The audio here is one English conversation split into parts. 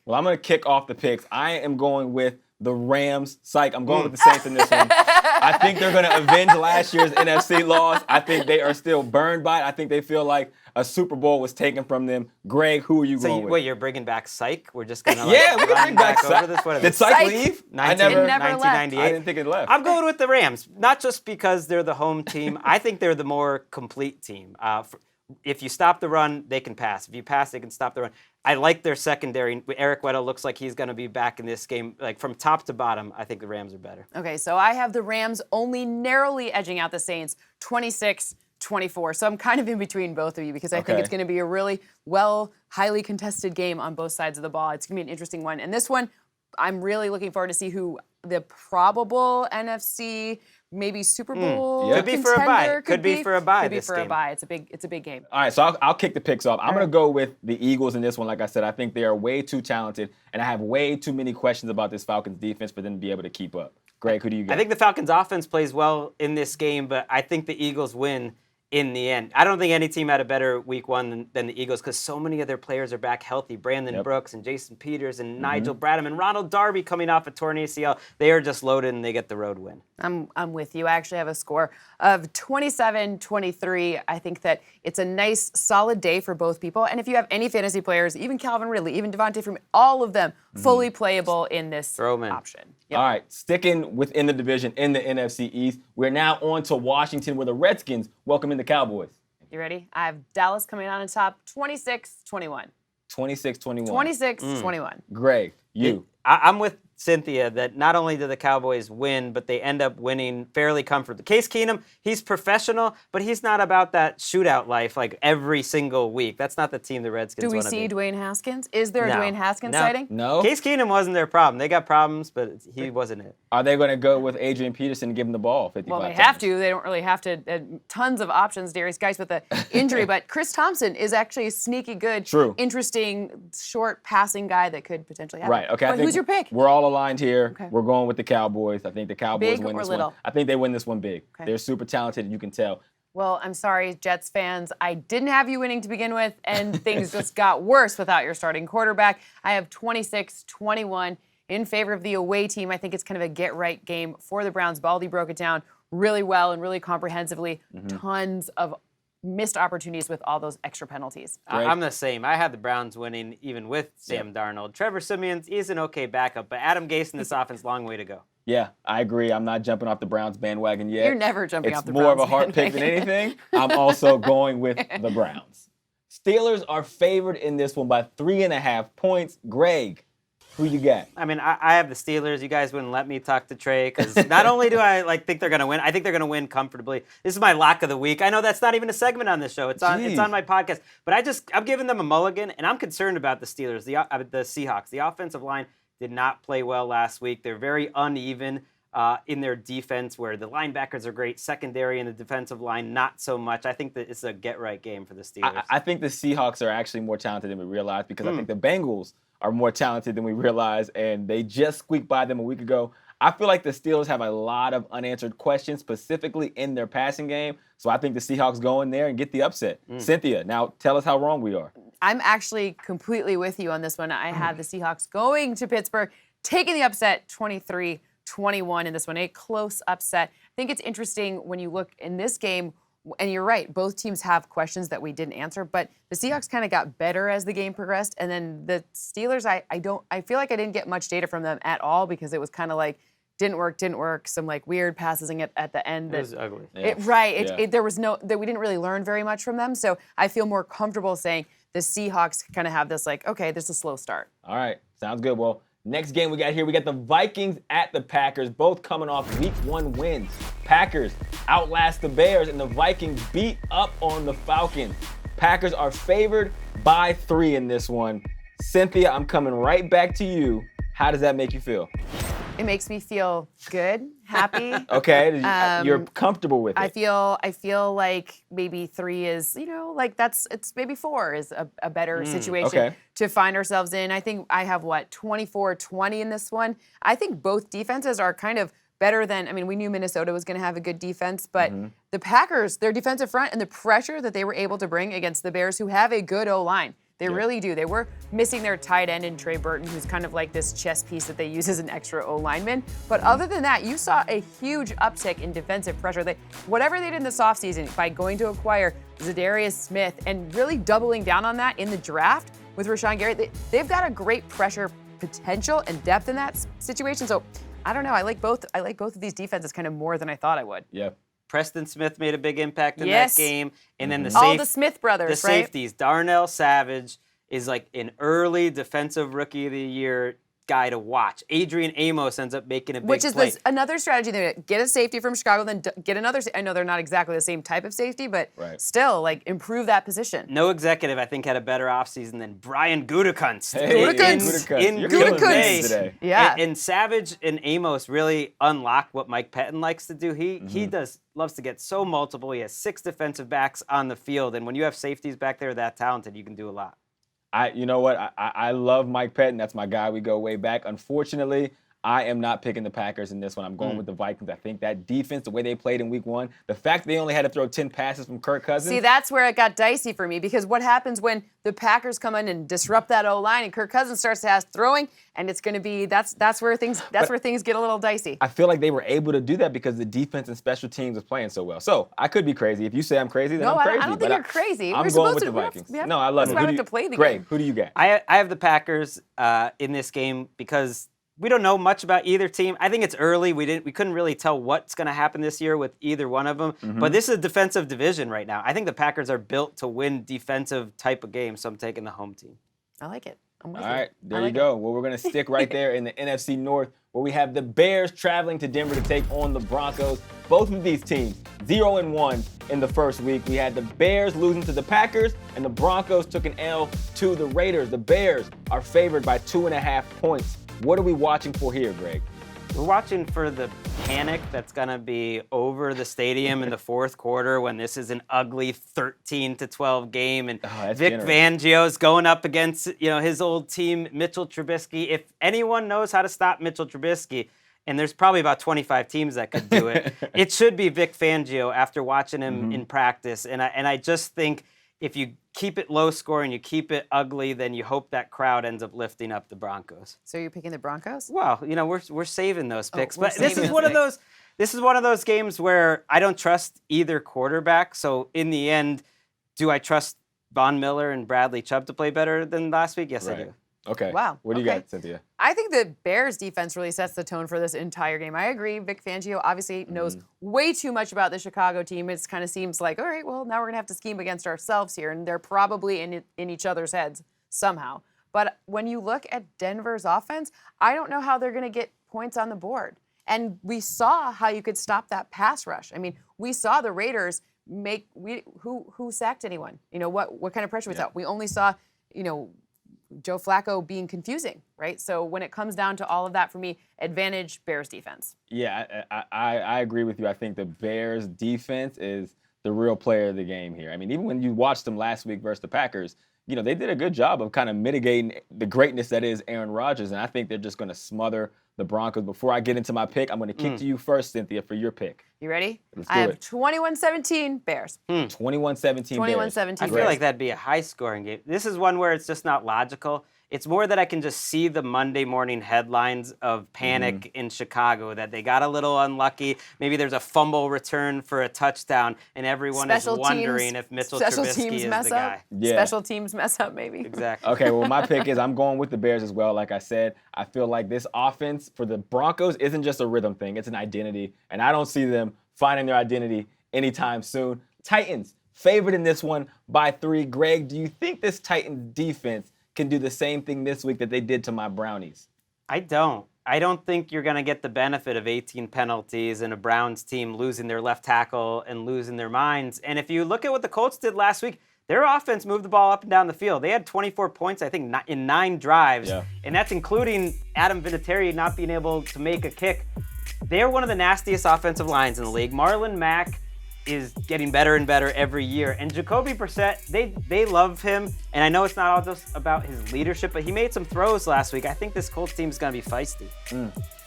Well, I'm going to kick off the picks. I am going with the Rams. Psych, I'm going with the Saints in this one. I think they're going to avenge last year's NFC loss. I think they are still burned by it. I think they feel like a Super Bowl was taken from them. Greg, who are you going with? Wait, you're bringing back Psych? We're just going to yeah, we can bring back over this? What Did Psych leave? 1998. I didn't think it left. I'm going with the Rams, not just because they're the home team. I think they're the more complete team. If you stop the run, they can pass. If you pass, they can stop the run. I like their secondary. Eric Weddle looks like he's going to be back in this game. Like from top to bottom, I think the Rams are better. Okay, so I have the Rams only narrowly edging out the Saints, 26-24. So I'm kind of in between both of you because I think it's going to be a really highly contested game on both sides of the ball. It's going to be an interesting one. And this one, I'm really looking forward to see who the probable NFC maybe Super Bowl could be for a bye. Could be for a bye. Could be for a bye. It's a big game. All right, so I'll kick the picks off. I'm going to go with the Eagles in this one. Like I said, I think they are way too talented, and I have way too many questions about this Falcons defense for them to be able to keep up. Greg, who do you got? I think the Falcons offense plays well in this game, but I think the Eagles win in the end. I don't think any team had a better week one than the Eagles because so many of their players are back healthy. Brandon Brooks and Jason Peters and Nigel Bradham and Ronald Darby coming off a torn ACL. They are just loaded and they get the road win. I'm with you. I actually have a score of 27-23. I think that it's a nice, solid day for both people. And if you have any fantasy players, even Calvin Ridley, even Devontae Freeman, all of them fully playable in this option. Yep. All right, sticking within the division in the NFC East, we're now on to Washington where the Redskins welcome in the Cowboys. You ready? I have Dallas coming out on top, 26-21. 26-21. 26-21. Greg, you. I'm with Cynthia that not only do the Cowboys win, but they end up winning fairly comfortably. Case Keenum, he's professional, but he's not about that shootout life like every single week. That's not the team the Redskins want to be. Do we see Dwayne Haskins? Is there a Dwayne Haskins sighting? No. Case Keenum wasn't their problem. They got problems, but he wasn't it. Are they going to go with Adrian Peterson and give him the ball 55 Well, they times? have to. They don't really have to. Tons of options, Darius Geis with the injury, but Chris Thompson is actually a sneaky good, interesting, short passing guy that could potentially happen. Right, okay. But who's your pick? We're all aligned here. Okay. We're going with the Cowboys. I think the Cowboys Big win or this little? one. I think they win this one big. Okay. They're super talented, you can tell. Well, I'm sorry, Jets fans. I didn't have you winning to begin with, and things just got worse without your starting quarterback. I have 26-21 in favor of the away team. I think it's kind of a get-right game for the Browns. Baldy broke it down really well and really comprehensively. Tons of missed opportunities with all those extra penalties. I'm the same. I had the Browns winning even with Sam Darnold. Trevor Siemian is an okay backup, but Adam Gase in this offense, long way to go. Yeah, I agree. I'm not jumping off the Browns bandwagon yet. You're never jumping off the Browns bandwagon. It's more of a bandwagon. heart pick than anything. I'm also going with the Browns. Steelers are favored in this one by 3.5 points. Greg, who you got? I mean, I have the Steelers. You guys wouldn't let me talk to Trey because not only do I think they're going to win, I think they're going to win comfortably. This is my lock of the week. I know that's not even a segment on this show. It's on my podcast. But I'm giving them a mulligan, and I'm concerned about the Steelers, the Seahawks. The offensive line did not play well last week. They're very uneven in their defense, where the linebackers are great, secondary and the defensive line not so much. I think that it's a get-right game for the Steelers. I think the Seahawks are actually more talented than we realize because I think the Bengals are more talented than we realize, and they just squeaked by them a week ago. I feel like the Steelers have a lot of unanswered questions, specifically in their passing game. So I think the Seahawks go in there and get the upset. Cynthia, now tell us how wrong we are. I'm actually completely with you on this one. I had the Seahawks going to Pittsburgh, taking the upset 23-21 in this one, a close upset. I think it's interesting when you look in this game, and you're right, both teams have questions that we didn't answer, but the Seahawks kind of got better as the game progressed, and then the Steelers, I feel like I didn't get much data from them at all because it was kind of like didn't work, some like weird passes at the end. It was ugly. There was we didn't really learn very much from them, so I feel more comfortable saying the Seahawks kind of have this like, okay, this is a slow start. All right, sounds good. Well, next game we got here, we got the Vikings at the Packers, both coming off week 1 wins. Packers outlast the Bears, and the Vikings beat up on the Falcons. Packers are favored by 3 in this one. Cynthia, I'm coming right back to you. How does that make you feel? It makes me feel good, happy. Okay, you're comfortable with it. I feel like maybe 3 is, it's maybe 4 is a better situation to find ourselves in. I think I have 24-20 in this one. I think both defenses are kind of better than, we knew Minnesota was going to have a good defense, but the Packers, their defensive front and the pressure that they were able to bring against the Bears, who have a good O-line. They really do. They were missing their tight end in Trey Burton, who's kind of like this chess piece that they use as an extra O-lineman. But other than that, you saw a huge uptick in defensive pressure. Whatever they did in this offseason by going to acquire Zadarius Smith and really doubling down on that in the draft with Rashawn Gary, they've got a great pressure potential and depth in that situation. So I don't know. I like both of these defenses kind of more than I thought I would. Yeah. Preston Smith made a big impact in that game. And then the Smith brothers, the safeties. Darnell Savage is like an early defensive rookie of the year guy to watch. Adrian Amos ends up making a big play. Which is another strategy. They get a safety from Chicago, then get another. I know they're not exactly the same type of safety, but still, like, improve that position. No executive, I think, had a better offseason than Brian Gutekunst. In Green Bay today. Yeah. And Savage and Amos really unlock what Mike Pettin likes to do. He loves to get so multiple. He has 6 defensive backs on the field, and when you have safeties back there that talented, you can do a lot. You know what? I love Mike Pettin. That's my guy. We go way back. Unfortunately, I am not picking the Packers in this one. I'm going with the Vikings. I think that defense, the way they played in week 1, the fact they only had to throw 10 passes from Kirk Cousins. See, that's where it got dicey for me, because what happens when the Packers come in and disrupt that O-line and Kirk Cousins starts to have throwing, and it's going to be that's where things get a little dicey. I feel like they were able to do that because the defense and special teams was playing so well. So I could be crazy. If you say I'm crazy, then I'm crazy. I don't think you're crazy. I'm going with the Vikings. No, I love it. That's why we have to play the Greg, game. who do you got? I have the Packers in this game because we don't know much about either team. I think it's early. We couldn't really tell what's going to happen this year with either one of them. But this is a defensive division right now. I think the Packers are built to win defensive type of games, so I'm taking the home team. I like it. I'm with All you. right, there you go. Well, we're going to stick right there in the NFC North, where we have the Bears traveling to Denver to take on the Broncos. Both of these teams, 0-1 in the first week. We had the Bears losing to the Packers, and the Broncos took an L to the Raiders. The Bears are favored by 2.5 points. What are we watching for here, Greg? We're watching for the panic that's going to be over the stadium in the fourth quarter when this is an ugly 13-12 game, and Vic Fangio's going up against his old team, Mitchell Trubisky. If anyone knows how to stop Mitchell Trubisky, and there's probably about 25 teams that could do it, it should be Vic Fangio after watching him in practice. And I just think if you keep it low scoring, you keep it ugly, then you hope that crowd ends up lifting up the Broncos. So you're picking the Broncos? Well, we're saving those picks, but this is one of those games where I don't trust either quarterback. So in the end, do I trust Von Miller and Bradley Chubb to play better than last week? Yes, I do. Okay. Wow. What do you got, Cynthia? I think the Bears defense really sets the tone for this entire game. I agree. Vic Fangio obviously knows way too much about the Chicago team. It kind of seems like, all right, well, now we're going to have to scheme against ourselves here, and they're probably in each other's heads somehow. But when you look at Denver's offense, I don't know how they're going to get points on the board. And we saw how you could stop that pass rush. I mean, we saw the Raiders who sacked anyone? What kind of pressure was that? We only saw, Joe Flacco being confusing, right? So when it comes down to all of that, for me, advantage Bears defense. Yeah, I agree with you. I think the Bears defense is the real player of the game here. I mean, even when you watched them last week versus the Packers, they did a good job of kind of mitigating the greatness that is Aaron Rodgers, and I think they're just going to smother the Broncos. Before I get into my pick, I'm going to kick to you first, Cynthia, for your pick. You ready? Let's do I have it. 21-17 Bears. 21-17 Bears. 21-17 I feel like that'd be a high-scoring game. This is one where it's just not logical. It's more that I can just see the Monday morning headlines of panic in Chicago, that they got a little unlucky. Maybe there's a fumble return for a touchdown, and everyone is wondering if Mitchell Trubisky is the guy. Yeah. Special teams mess up, maybe. Exactly. Okay, well, my pick is I'm going with the Bears as well. Like I said, I feel like this offense for the Broncos isn't just a rhythm thing. It's an identity, and I don't see them finding their identity anytime soon. Titans, favored in this one by 3. Greg, do you think this Titans defense can do the same thing this week that they did to my Brownies? I don't think you're going to get the benefit of 18 penalties and a Browns team losing their left tackle and losing their minds. And if you look at what the Colts did last week, their offense moved the ball up and down the field. They had 24 points, I think, in 9 drives, and that's including Adam Vinatieri not being able to make a kick. They're one of the nastiest offensive lines in the league. Marlon Mack is getting better and better every year. And Jacoby Brissett, they love him. And I know it's not all just about his leadership, but he made some throws last week. I think this Colts team is going to be feisty.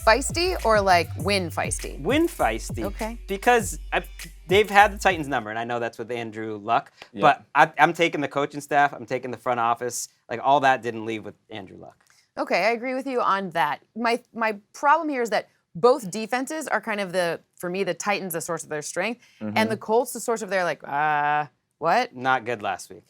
Feisty or like win feisty? Win feisty. Okay. Because they've had the Titans number, and I know that's with Andrew Luck. Yeah. But I'm taking the coaching staff. I'm taking the front office. Like all that didn't leave with Andrew Luck. Okay, I agree with you on that. My problem here is that both defenses are kind of for me, the Titans the source of their strength, and the Colts the source of their what? Not good last week.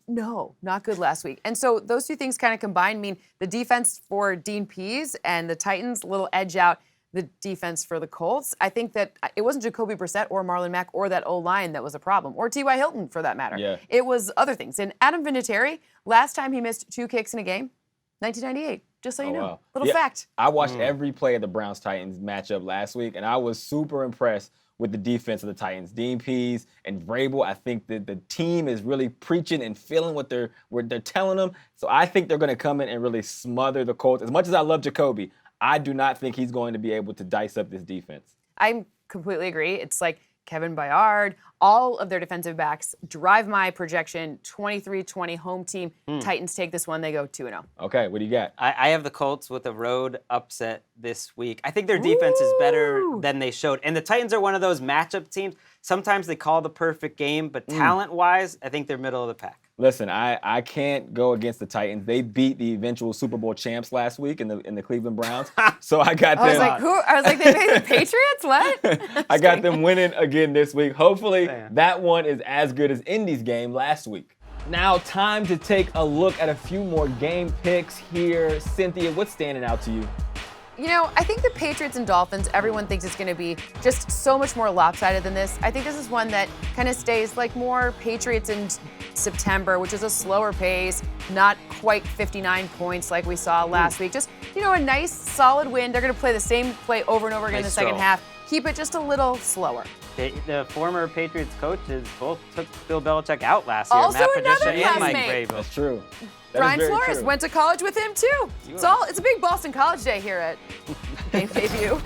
No, not good last week. And so those two things kind of combined mean the defense for Dean Pease and the Titans, little edge out the defense for the Colts. I think that it wasn't Jacoby Brissett or Marlon Mack or that O-line that was a problem, or T.Y. Hilton for that matter. Yeah. It was other things. And Adam Vinatieri, last time he missed 2 kicks in a game, 1998. Just so you know. Wow. Little fact. I watched every play of the Browns-Titans matchup last week, and I was super impressed with the defense of the Titans. Dean Pease and Vrabel, I think that the team is really preaching and feeling what they're telling them. So I think they're going to come in and really smother the Colts. As much as I love Jacoby, I do not think he's going to be able to dice up this defense. I completely agree. It's like Kevin Byard, all of their defensive backs drive my projection 23-20 home team. Titans take this one. They go 2-0. Okay, what do you got? I have the Colts with a road upset this week. I think their defense is better than they showed. And the Titans are one of those matchup teams. Sometimes they call the perfect game, but talent-wise, I think they're middle of the pack. Listen, I can't go against the Titans. They beat the eventual Super Bowl champs last week in the Cleveland Browns. So I got them. I was like, who? I was like, they made the Patriots? What? I got them winning again this week. Hopefully that one is as good as Indy's game last week. Now time to take a look at a few more game picks here. Cynthia, what's standing out to you? You know, I think the Patriots and Dolphins, everyone thinks it's going to be just so much more lopsided than this. I think this is one that kind of stays like more Patriots in September, which is a slower pace, not quite 59 points like we saw last week. Just, you know, a nice, solid win. They're going to play the same play over and over again in the second half. Keep it just a little slower. The former Patriots coaches both took Bill Belichick out last year. Also Matt another Patricia and Mike classmate. Vrabel. That's true. That Brian is very Flores true. went to college with him too. It's a big Boston College day here at GameDay View.